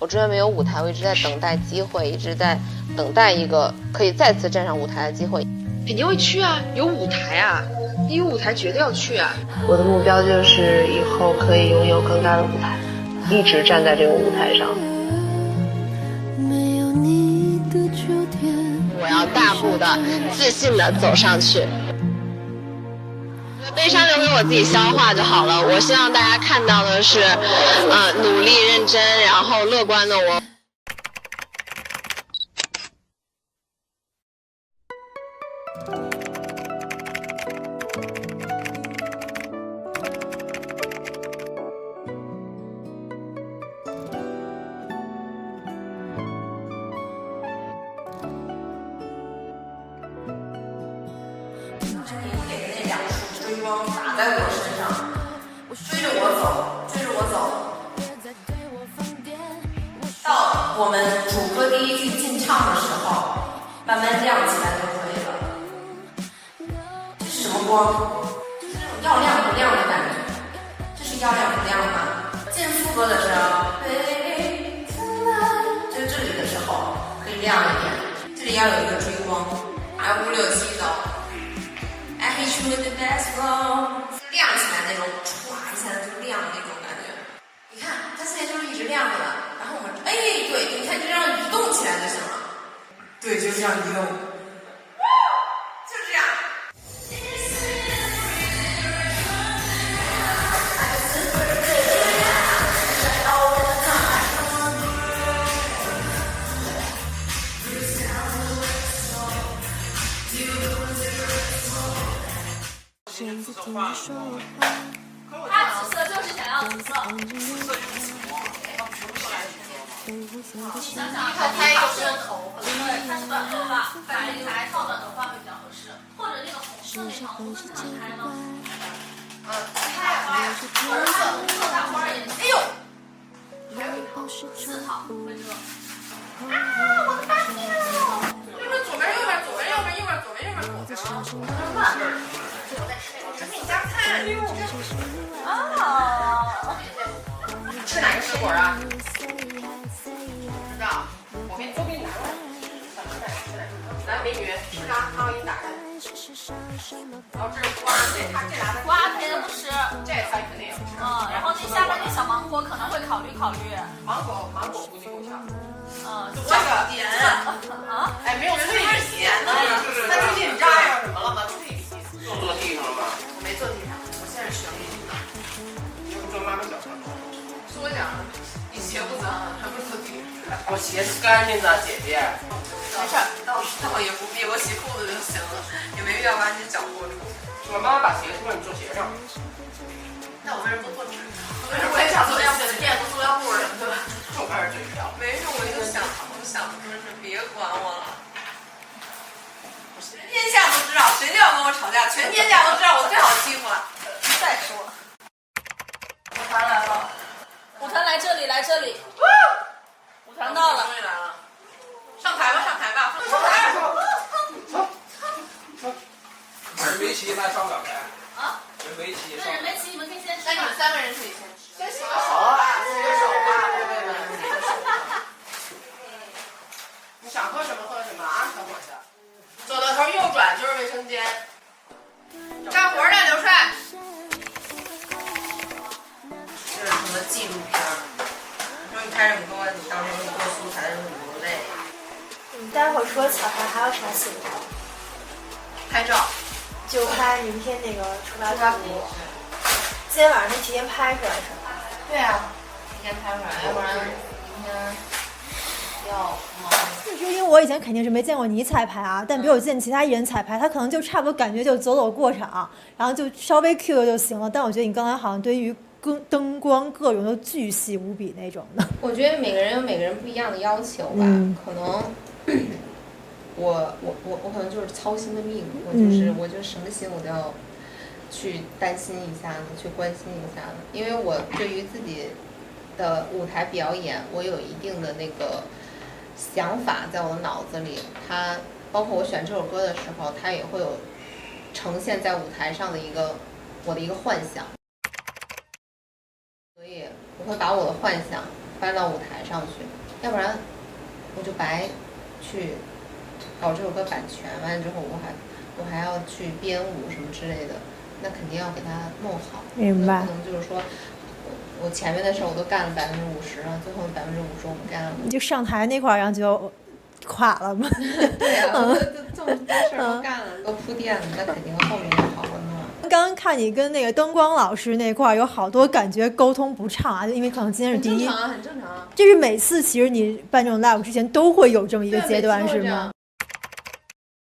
我这边没有舞台，我一直在等待机会，一直在等待一个可以再次站上舞台的机会。肯定会去啊，有舞台啊，你有舞台绝对要去啊。我的目标就是以后可以拥有更大的舞台，一直站在这个舞台上。我要大步的、自信的走上去。悲伤留给我自己消化就好了。我希望大家看到的是，努力、认真，然后乐观的我。打在我身上，追着我走，追着我走，到我们主歌第一句进唱的时候，慢慢亮起来就可以了。这是什么光？就是那种要亮不亮的感觉。这是要亮不亮吗？进副歌的时候，就这里的时候可以亮一点，这里要有一个追光，5、6、7走。I hit you with the best flow， 亮起来那种，歘一下就亮的那种感觉。你看，它现在就是一直亮着的。然后我们，对，你看就这样移动起来就行了。对，就这样移动。就这样。他紫色就是想要紫色。想想他一个是头，对，他是短头发，反正才套短头发会比较合适，或者那个红色那场红是哪开吗？开花呀，或者它红色大花也。哎呦，还有一套4套会热。我的大天啊！你说左边右边，左边右边，右边左边右边，左边。慢。这给你加菜。啊！吃哪个水果啊？知道，我给你拿过来。来，美女，吃啥？妈，我给你打开。然后这是瓜，这拿的瓜肯定不吃，这菜肯定也不吃。然后那下面那小芒果可能会考虑。芒果估计够呛。这个甜啊！哎，没有脆皮。那最近你知道要什么了吗？脆皮。又坐地上了吧？我没坐地上，我现在是学艺术的。又坐妈妈脚上。说讲，你鞋不脏，还不坐地上。我鞋是干净的，姐姐。没事，倒也不必，我洗裤子就行了，也没必要把你脚过住。我妈妈把鞋脱了，你坐鞋上。那我为什么不坐纸上？我也想做要写的垫子、塑料布什么的。就开始嘴瓢。没事，我就想真是别管我了。全天下都知道，谁就要跟我吵架，全天下都知道我最好欺负了。再说，舞团来了，舞团来这里，舞团到了，终于来了，上台吧。人围棋还上不了台。啊？人围棋那人没齐，你们可以先吃。那你们3个人可以先吃，先洗个手吧，各位们。你想喝什么喝什么啊，小伙子。走到头右转就是卫生间。干活的刘帅。这是什么纪录片？说你拍这么多，你到时候你做素材的时候你多累。你待会儿除了彩排还有啥行程？拍照。就拍明天那个出发图。今天晚上是提前拍出来是吧？对啊，提前拍出来，要不然明天要忙。就因为我以前肯定是没见过你彩排啊，但比如我见其他艺人彩排，他可能就差不多感觉就走过场，然后就稍微 Q 就行了。但我觉得你刚才好像对于灯光各种都巨细无比那种的。我觉得每个人有每个人不一样的要求吧，可能我可能就是操心的命，我就什么心我都要去担心一下子，去关心一下子，因为我对于自己的舞台表演，我有一定的那个想法在我的脑子里，它包括我选这首歌的时候，它也会有呈现在舞台上的我的一个幻想，所以我会把我的幻想搬到舞台上去，要不然我就白去搞这首歌版权，完了之后我还要去编舞什么之类的，那肯定要给它弄好。明白。可能就是说，我前面的事儿我都干了50%了，最后50%我不干了。就上台那块儿，然后就垮了嘛。对呀、这么多事儿都干了，都铺垫了，那肯定后面要好好弄。刚刚看你跟那个灯光老师那块儿有好多感觉沟通不畅啊，就因为可能今天是第一，很正常啊。就是每次其实你办这种 live 之前都会有这么一个阶段，是吗？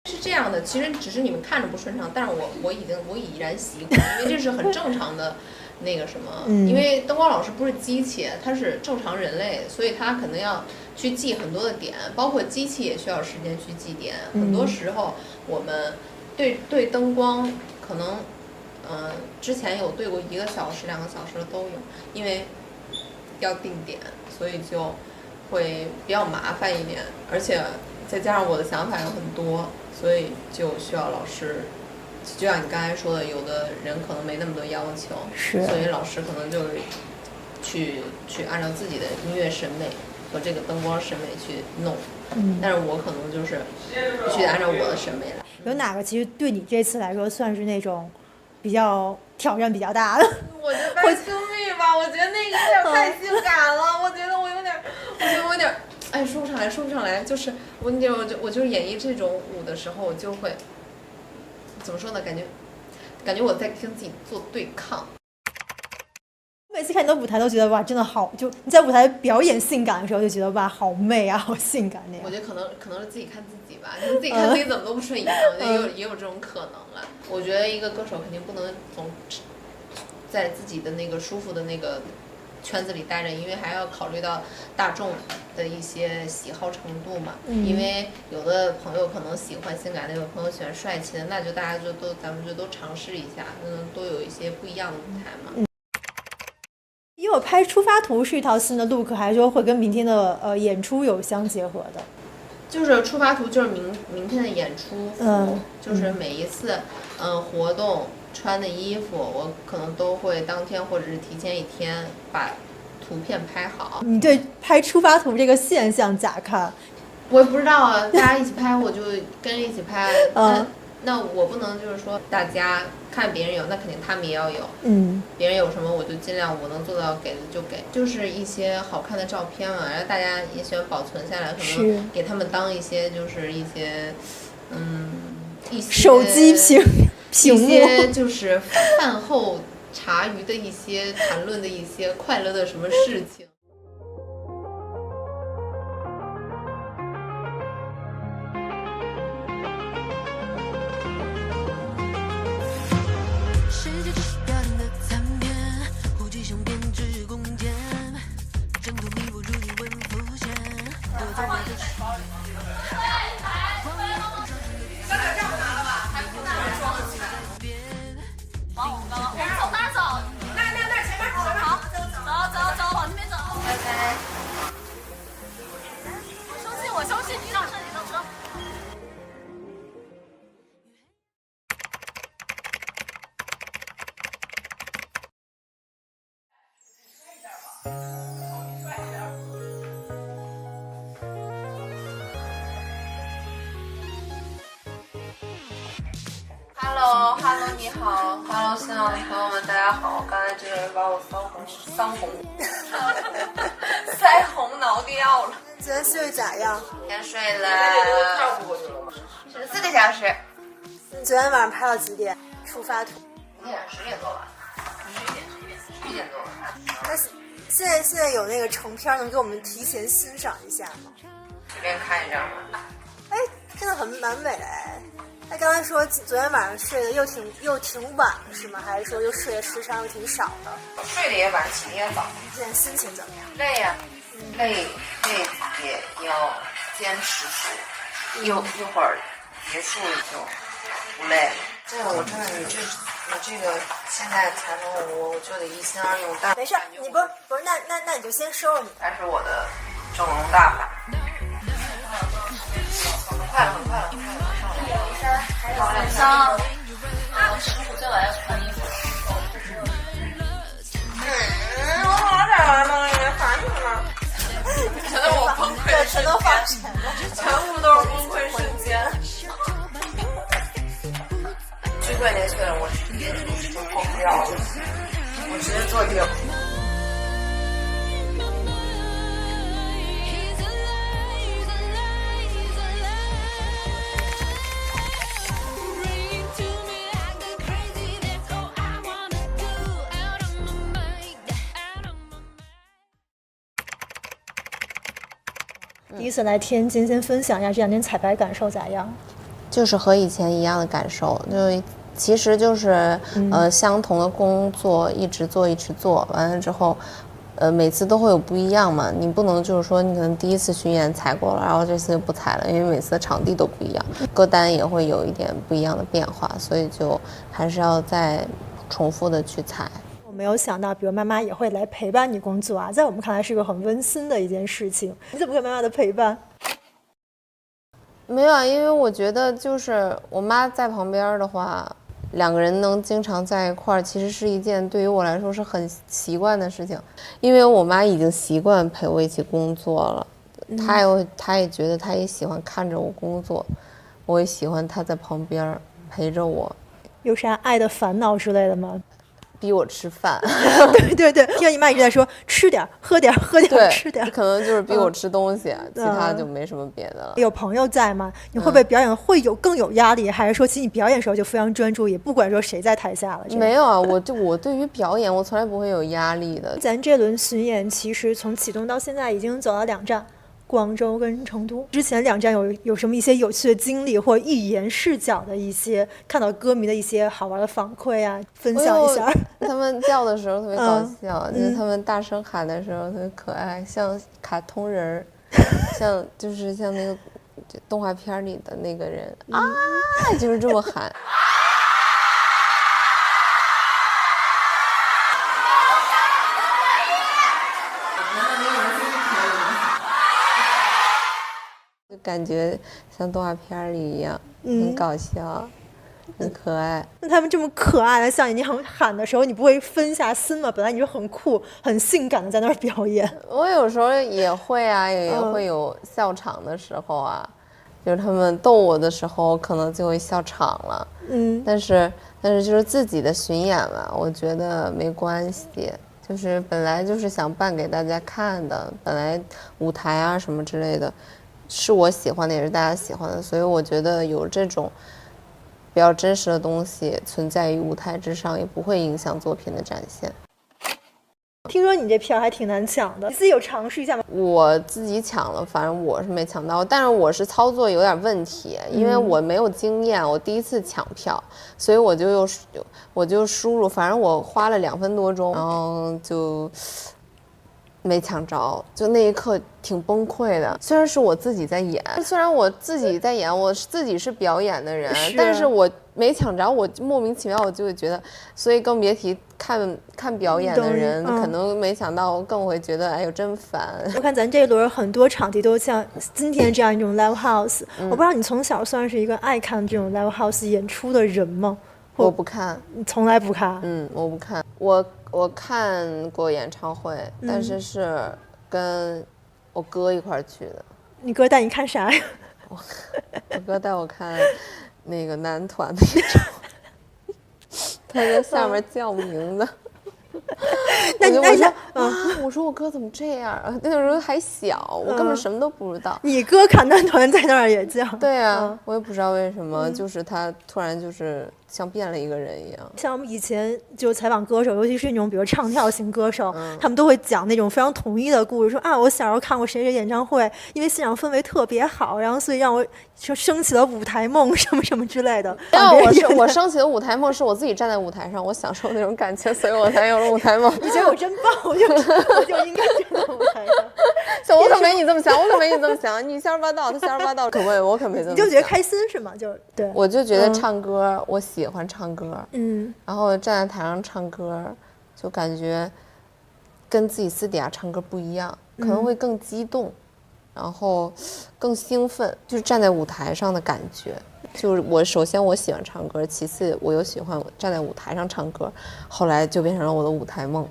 是这样的，其实只是你们看着不顺畅，但是我已然习惯，因为这是很正常的那个什么，因为灯光老师不是机器，他是正常人类，所以他可能要去记很多的点，包括机器也需要时间去记点。很多时候我们对灯光可能之前有对过1个小时2个小时的都有，因为要定点，所以就会比较麻烦一点，而且再加上我的想法有很多，所以就需要老师，就像你刚才说的，有的人可能没那么多要求，所以老师可能就是去按照自己的音乐审美和这个灯光审美去弄，但是我可能就是必须得按照我的审美来。有哪个其实对你这次来说算是那种比较挑战比较大的？我觉得《By To Me》吧，我觉得那个有点太性感了，我觉得我有点。哎，说不上来，就是我就是演绎这种舞的时候，我就会怎么说呢？感觉我在跟自己做对抗。每次看你的舞台都觉得哇，真的好，就你在舞台表演性感的时候就觉得哇，好媚啊，好性感那样。我觉得可能是自己看自己吧，就是自己看自己怎么都不顺眼，我觉得也有这种可能了。我觉得一个歌手肯定不能总在自己的那个舒服的那个圈子里待着，因为还要考虑到大众的一些喜好程度嘛。因为有的朋友可能喜欢性感的，有的朋友喜欢帅气的，那就大家咱们就都尝试一下，都有一些不一样的舞台嘛。因为我拍出发图是一套新的 look， 还是说会跟明天的演出有相结合的？就是出发图就是明天的演出服，就是每一次活动穿的衣服，我可能都会当天或者是提前1天把图片拍好。你对拍出发图这个现象咋看？我也不知道啊，大家一起拍我就跟着一起拍。那我不能就是说大家看别人有，那肯定他们也要有。别人有什么我就尽量我能做到给的就给，就是一些好看的照片嘛，然后大家也喜欢保存下来，可能给他们当一些就是一些一些手机屏幕，一些就是饭后茶余的一些谈论的一些快乐的什么事情。Hello， 你好 ，Hello， 新浪的朋友们，大家好。刚才这个人把我腮红挠掉了。昨天睡咋样？今天睡了14个小时。你昨天晚上拍到几点？出发图10点多吧，11点多。那现在有那个成片能给我们提前欣赏一下吗？随便看一张吧。哎，真的蛮美的哎。他刚才说昨天晚上睡得又挺晚是吗？还是说又睡的时长又挺少的？睡得也晚，起得也早。现在心情怎么样？累呀，累也要坚持住，一会儿结束就不累了。这个我真的，你这个现在才能我就得一心二用。但没事，你不是那你就先收拾你。还是我的整容大法。很快了。晚上我15岁晚要穿衣服。我好点了吗？烦死了。全都放神了，全部都是崩溃瞬间。最关键是我直接就跑不了了，我直接坐地了。第一次来天津，先分享一下这2天彩排感受咋样？就是和以前一样的感受，就其实就是相同的工作一直做，完了之后，每次都会有不一样嘛。你不能就是说你可能第一次巡演踩过了，然后这次就不踩了，因为每次的场地都不一样，歌单也会有一点不一样的变化，所以就还是要再重复的去踩。我没有想到，比如妈妈也会来陪伴你工作啊，在我们看来是个很温馨的一件事情。你怎么给妈妈的陪伴？没有啊，因为我觉得就是我妈在旁边的话，2个人能经常在一块儿，其实是一件对于我来说是很习惯的事情，因为我妈已经习惯陪我一起工作了，她也觉得她也喜欢看着我工作，我也喜欢她在旁边陪着我。有啥爱的烦恼之类的吗？逼我吃饭。对，听到你妈一直在说吃点喝点吃点，可能就是逼我吃东西，其他就没什么别的了。有朋友在吗？你会不会表演会更有压力，还是说其实你表演的时候就非常专注，也不管说谁在台下了？没有啊，我对于表演我从来不会有压力的。咱这轮巡演其实从启动到现在已经走了2站。广州跟成都之前2站有什么一些有趣的经历，或者一言视角的一些看到歌迷的一些好玩的反馈啊，分享一下。他们叫的时候特别搞笑，就是他们大声喊的时候特别可爱，像卡通人儿，像那个动画片里的那个人啊，就是这么喊。就感觉像动画片里一样，很搞笑，很可爱。那他们这么可爱的向你喊的时候，你不会分下心吗？本来你就很酷、很性感的在那儿表演。我有时候也会啊，也会有笑场的时候啊，就是他们逗我的时候，可能就会笑场了。但是就是自己的巡演嘛，我觉得没关系。就是本来就是想办给大家看的，本来舞台啊什么之类的。是我喜欢的，也是大家喜欢的，所以我觉得有这种比较真实的东西存在于舞台之上，也不会影响作品的展现。听说你这票还挺难抢的，你自己有尝试一下吗？我自己抢了，反正我是没抢到，但是我是操作有点问题，因为我没有经验，我第一次抢票，所以我就输入，反正我花了2分多钟，然后就没抢着，就那一刻挺崩溃的。虽然是我自己在演，我自己是表演的人，但是我没抢着，我莫名其妙我就会觉得，所以更别提看表演的人，可能没想到，更会觉得哎呦真烦。我看咱这一轮很多场地都像今天这样一种 live house，我不知道你从小算是一个爱看这种 live house 演出的人吗？我不看，你从来不看。我不看。我看过演唱会，但是跟我哥一块儿去的。你哥带你看啥呀？我哥带我看那个男团的演唱会，他在下面叫名字。那你那我说我哥怎么这样啊？那个时候还小，我根本什么都不知道。你哥看男团在那儿也叫？对啊，我也不知道为什么，就是他突然就是像变了一个人一样。像我们以前就采访歌手，尤其是那种比如唱跳型歌手，他们都会讲那种非常统一的故事，说啊，我小时候看过谁谁演唱会，因为现场氛围特别好，然后所以让我就升起了舞台梦什么什么之类的。我升起的舞台梦是我自己站在舞台上，我享受那种感觉，所以我才有了舞台梦。你觉得我真棒，我就应该站在舞台上。我可没你这么想，你瞎说八道，他瞎说八道，可不，我可没这么想。你就觉得开心是吗？就对，我就觉得唱歌，我喜欢唱歌，然后站在台上唱歌，就感觉跟自己私底下唱歌不一样，可能会更激动，然后更兴奋，就是站在舞台上的感觉。就是首先我喜欢唱歌，其次我又喜欢站在舞台上唱歌，后来就变成了我的舞台梦。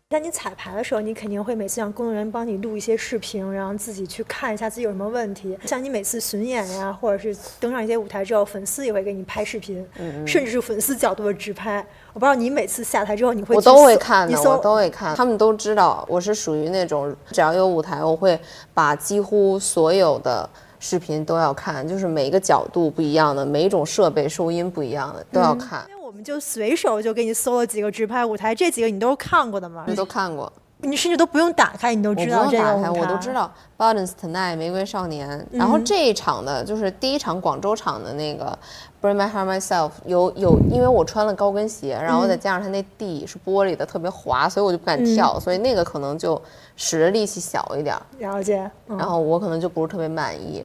在你彩排的时候，你肯定会每次让工作人员帮你录一些视频，然后自己去看一下自己有什么问题。像你每次巡演呀，或者是登上一些舞台之后，粉丝也会给你拍视频，甚至是粉丝角度的直拍。我不知道你每次下台之后你会我都会看的，我都会看。他们都知道我是属于那种只要有舞台，我会把几乎所有的视频都要看，就是每一个角度不一样的，每一种设备收音不一样的都要看。我们就随手就给你搜了几个直拍舞台，这几个你都看过的吗？你都看过，你甚至都不用打开，你都知道这个舞台。我都知道 Body's Tonight 玫瑰少年，然后这一场的就是第一场广州场的那个 Bring My Heart Myself 有，因为我穿了高跟鞋，然后再加上它那地是玻璃的，特别滑，所以我就不敢跳，所以那个可能就使的力气小一点。了解。然后我可能就不是特别满意。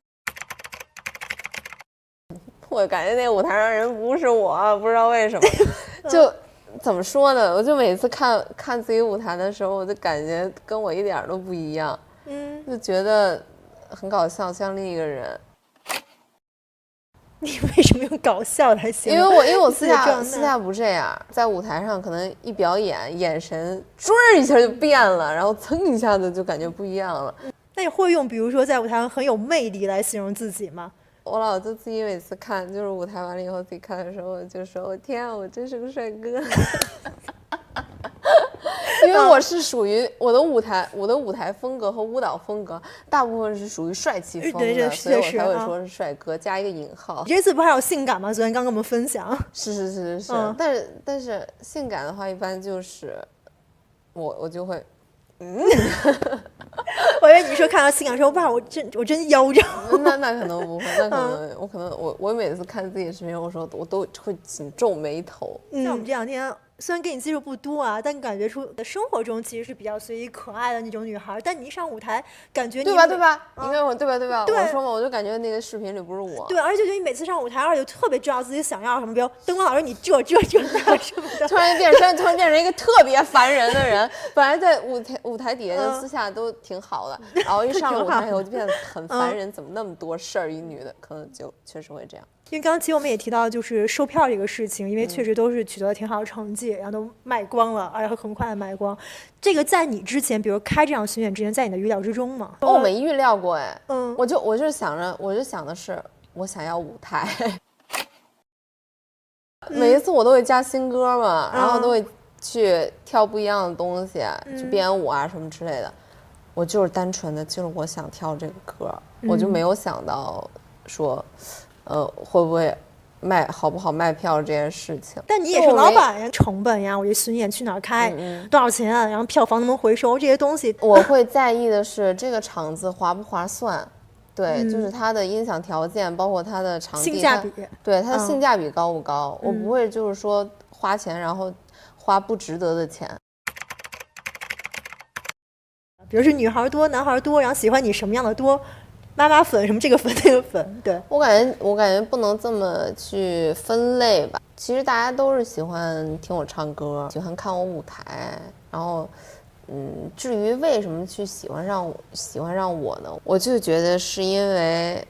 我感觉那个舞台上人不是我，不知道为什么。就怎么说呢？我就每次看自己舞台的时候，我就感觉跟我一点都不一样。就觉得很搞笑，像另一个人。你为什么用搞笑来形容？因为我私下不这样，在舞台上可能一表演，眼神唰一下就变了，然后噌一下子就感觉不一样了。那你会用比如说在舞台上很有魅力来形容自己吗？我老就自己每次看，就是舞台完了以后自己看的时候，我就说：“我天啊，我真是个帅哥！”因为我是属于我的舞台风格和舞蹈风格，大部分是属于帅气风的，所以我才会说是帅哥，加一个引号。你这次不还有性感吗？昨天刚跟我们分享。是，但是性感的话，一般就是我就会。我以为你说看到性感说哇，我真腰着。那可能不会，那可能我每次看自己的视频，我说我都会紧皱眉头。像我们这两天虽然跟你接触不多啊，但感觉出的生活中其实是比较随意可爱的那种女孩，但你一上舞台，感觉你对吧？应该我对吧？我说嘛，我就感觉那个视频里不是我。对，而且就觉得你每次上舞台，而且就特别知道自己想要什么，比如灯光老师你这那什么的，突然变成一个特别烦人的人。本来在舞台底下就私下都挺好的，然后一上了舞台以后就变得很烦人，怎么那么多事儿？一女的可能就确实会这样。因为刚刚其实我们也提到就是售票这个事情，因为确实都是取得了挺好的成绩，然后都卖光了，而且很快的卖光。这个在你之前，比如开这场巡演之前，在你的预料之中吗？我没预料过哎，我就想的是我想要舞台。每一次我都会加新歌嘛，然后都会去跳不一样的东西，去编舞啊什么之类的。我就是单纯的就是我想跳这个歌，我就没有想到说。会不会好不好卖票这件事情？但你也是老板呀，成本呀，我这巡演去哪儿开，多少钱啊，然后票房能不能回收这些东西。我会在意的是这个场子划不划算，对，就是它的音响条件，包括它的场地性价比，对它的性价比高不高？我不会就是说花钱然后花不值得的钱。比如是女孩多男孩多，然后喜欢你什么样的多？妈妈粉什么这个粉那个粉，对，我感觉不能这么去分类吧。其实大家都是喜欢听我唱歌，喜欢看我舞台，然后至于为什么去喜欢上我呢？我就觉得是因为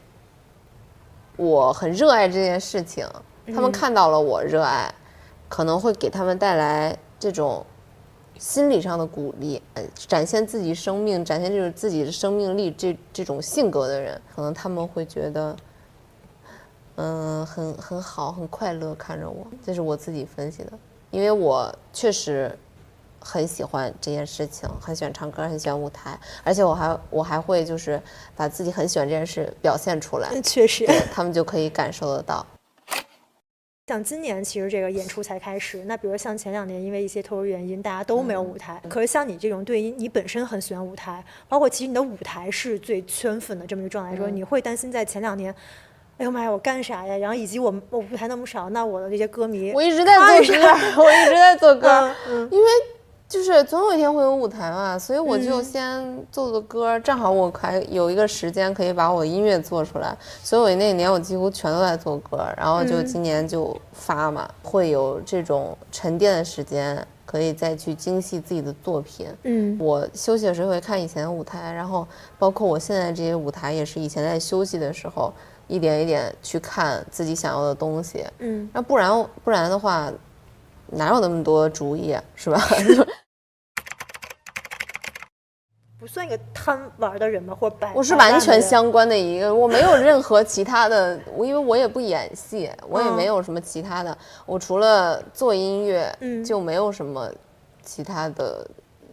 我很热爱这件事情，他们看到了我热爱，可能会给他们带来这种心理上的鼓励，展现自己生命，展现就是自己的生命力，这种性格的人，可能他们会觉得，很好，很快乐看着我，这是我自己分析的，因为我确实很喜欢这件事情，很喜欢唱歌，很喜欢舞台，而且我还会就是把自己很喜欢这件事表现出来，确实，他们就可以感受得到。像今年其实这个演出才开始，那比如像前2年因为一些特殊原因大家都没有舞台，可是像你这种对于你本身很喜欢舞台，包括其实你的舞台是最圈粉的这么一个状态来说，你会担心在前2年哎呦妈呀我干啥呀，然后以及我舞台那么少，那我的这些歌迷我一直在做歌，因为就是总有一天会有舞台嘛，所以我就先做歌，正好我还有一个时间可以把我音乐做出来，所以我那年我几乎全都在做歌，然后就今年就发嘛，会有这种沉淀的时间，可以再去精细自己的作品。我休息的时候会看以前的舞台，然后包括我现在这些舞台也是以前在休息的时候一点一点去看自己想要的东西。那不然的话哪有那么多主意啊，是吧？不算一个贪玩的人吧，或者我是完全相关的一个，我没有任何其他的，因为我也不演戏，我也没有什么其他的，我除了做音乐，就没有什么其他的。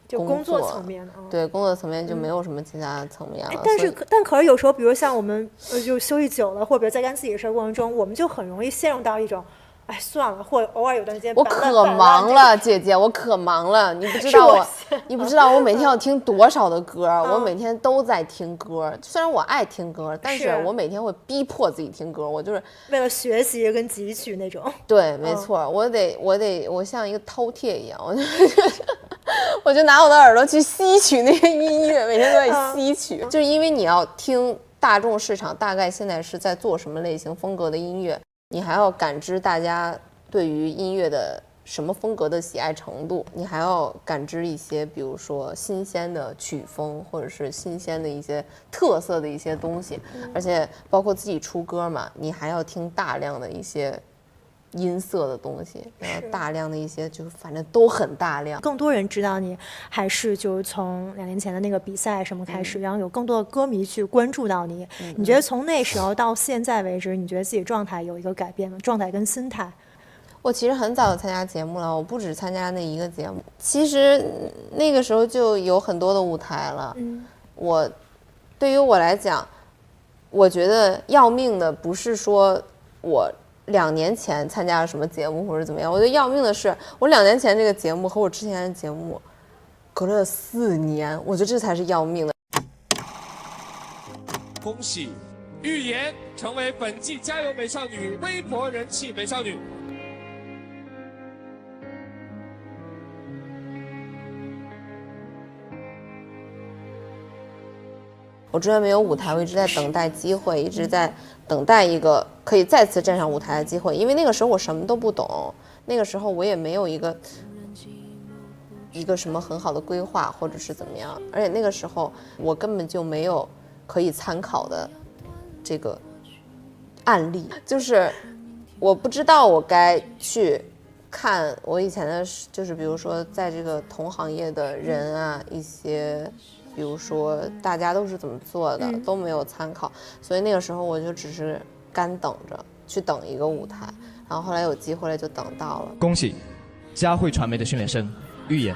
就工作层面的，对工作层面就没有什么其他层面了。但可是有时候，比如像我们就休息久了，或者在干自己的事过程中，我们就很容易陷入到一种，哎算了，或者偶尔有段时间我可忙了，姐姐，我可忙了，你不知道你不知道我每天要听多少的歌，我每天都在听歌。虽然我爱听歌，但是我每天会逼迫自己听歌，我就是为了学习跟汲取那种。对，没错，我像一个饕餮一样，我就拿我的耳朵去吸取那些音乐，每天都在吸取。就是因为你要听大众市场大概现在是在做什么类型风格的音乐，你还要感知大家对于音乐的什么风格的喜爱程度，你还要感知一些比如说新鲜的曲风，或者是新鲜的一些特色的一些东西，而且包括自己出歌嘛，你还要听大量的一些音色的东西，然后大量的一些就反正都很大量。更多人知道你，还是就是从2年前的那个比赛什么开始，然后有更多的歌迷去关注到你。你觉得从那时候到现在为止，你觉得自己状态有一个改变吗？状态跟心态？我其实很早就参加节目了，我不只参加那一个节目，其实那个时候就有很多的舞台了。对于我来讲，我觉得要命的不是说我2年前参加了什么节目或者怎么样，我觉得要命的是我2年前这个节目和我之前的节目隔了4年，我觉得这才是要命的。恭喜预言成为本季加油美少女微博人气美少女。我之前没有舞台，我一直在等待机会，一直在等待一个可以再次站上舞台的机会。因为那个时候我什么都不懂，那个时候我也没有一个什么很好的规划或者是怎么样，而且那个时候我根本就没有可以参考的这个案例，就是我不知道我该去看我以前的，就是比如说在这个同行业的人啊，一些比如说大家都是怎么做的，都没有参考，所以那个时候我就只是干等着去等一个舞台，然后后来有机会了就等到了。恭喜佳慧传媒的训练生预言。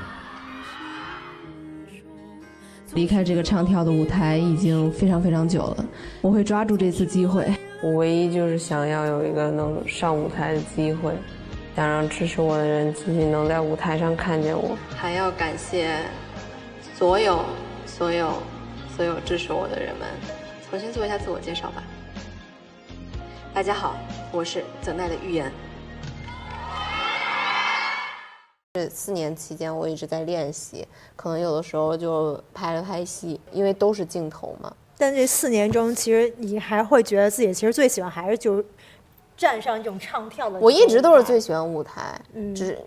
离开这个唱跳的舞台已经非常非常久了，我会抓住这次机会。我唯一就是想要有一个能上舞台的机会，想让支持我的人继续能在舞台上看见我，还要感谢所有支持我的人们。重新做一下自我介绍吧。大家好，我是等待的预言。这4年期间我一直在练习，可能有的时候就拍了拍戏，因为都是镜头嘛。但这4年中，其实你还会觉得自己其实最喜欢还是就站上这种唱跳的。我一直都是最喜欢舞台，只是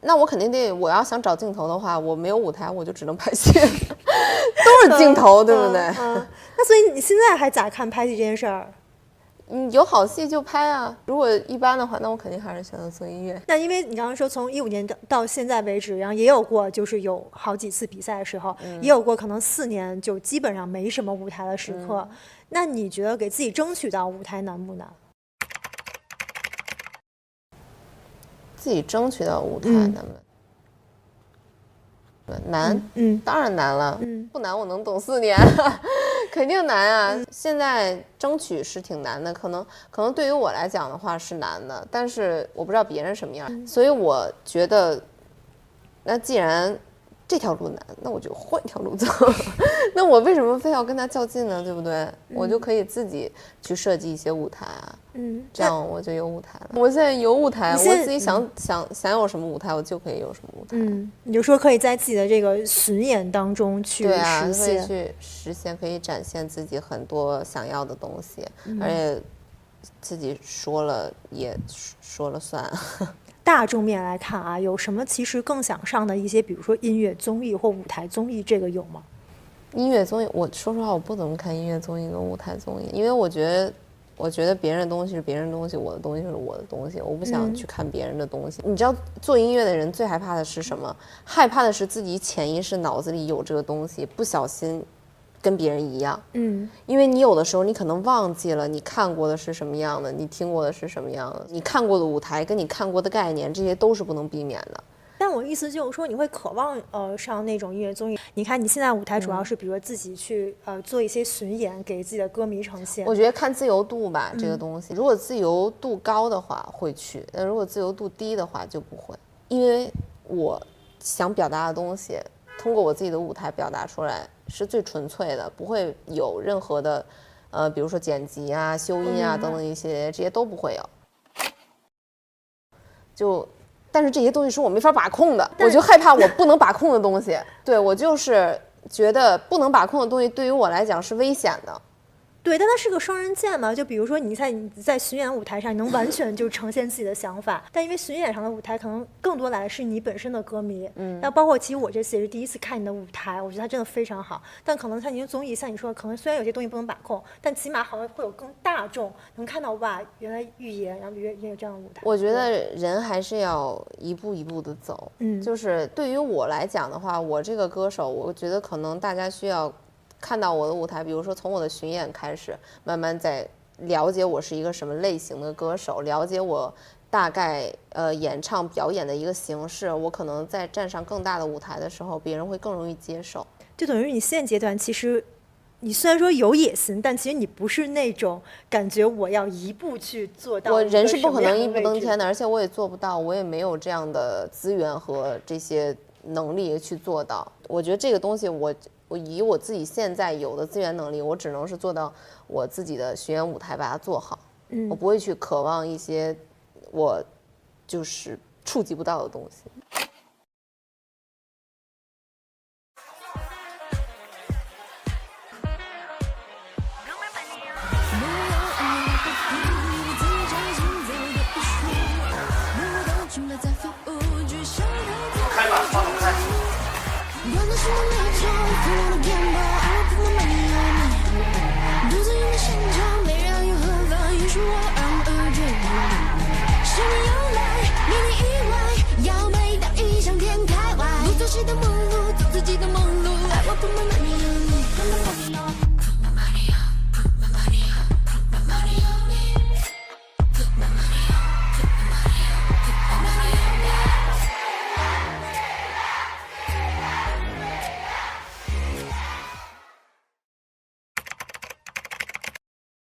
那我肯定得，我要想找镜头的话，我没有舞台，我就只能拍戏，都是镜头，对不对？那所以你现在还咋看拍戏这件事儿？有好戏就拍啊，如果一般的话，那我肯定还是选择做音乐。那因为你刚刚说从15年到现在为止，然后也有过就是有好几次比赛的时候，也有过可能4年就基本上没什么舞台的时刻。那你觉得给自己争取到舞台难不难？自己争取到舞台难不难？难，当然难了。不难，我能等4年。肯定难啊！现在争取是挺难的，可能对于我来讲的话是难的，但是我不知道别人什么样，所以我觉得，那既然这条路难，那我就换一条路走。那我为什么非要跟他较劲呢？对不对？我就可以自己去设计一些舞台啊。这样我就有舞台了。我现在有舞台，我自己想有什么舞台，我就可以有什么舞台。你就说可以在自己的这个巡演当中去实现，对啊，可以去实现，可以展现自己很多想要的东西，而且自己说了也说了算。大众面来看啊，有什么其实更想上的一些，比如说音乐综艺或舞台综艺，这个有吗？音乐综艺，我说实话，我不怎么看音乐综艺跟舞台综艺，因为我觉得我觉得别人的东西是别人的东西，我的东西是我的东西，我不想去看别人的东西。你知道做音乐的人最害怕的是什么？害怕的是自己潜意识脑子里有这个东西，不小心跟别人一样。因为你有的时候你可能忘记了你看过的是什么样的，你听过的是什么样的，你看过的舞台跟你看过的概念，这些都是不能避免的。但我意思就是说，你会渴望上那种音乐综艺。你看你现在舞台主要是比如说自己去做一些巡演，给自己的歌迷呈现。我觉得看自由度吧，这个东西，如果自由度高的话会去，但如果自由度低的话就不会，因为我想表达的东西，通过我自己的舞台表达出来是最纯粹的，不会有任何的比如说剪辑啊、修音啊等等一些，这些都不会有。但是这些东西是我没法把控的，我就害怕我不能把控的东西。对，我就是觉得不能把控的东西对于我来讲是危险的。对，但它是个双刃剑嘛。就比如说你在巡演舞台上，你能完全就呈现自己的想法，但因为巡演上的舞台可能更多来的是你本身的歌迷。那包括其实我这次也是第一次看你的舞台，我觉得它真的非常好。但可能像您综艺，像你说，可能虽然有些东西不能把控，但起码好像会有更大众能看到哇，原来预言，然后也有这样的舞台。我觉得人还是要一步一步的走。就是对于我来讲的话，我这个歌手，我觉得可能大家需要看到我的舞台，比如说从我的巡演开始，慢慢在了解我是一个什么类型的歌手，了解我大概演唱表演的一个形式，我可能在站上更大的舞台的时候，别人会更容易接受。就等于你现阶段其实你虽然说有野心，但其实你不是那种感觉我要一步去做到。我人是不可能一步登天的，而且我也做不到，我也没有这样的资源和这些能力去做到。我觉得这个东西我以我自己现在有的资源能力，我只能是做到我自己的巡演舞台把它做好。我不会去渴望一些我就是触及不到的东西。开吧，放开。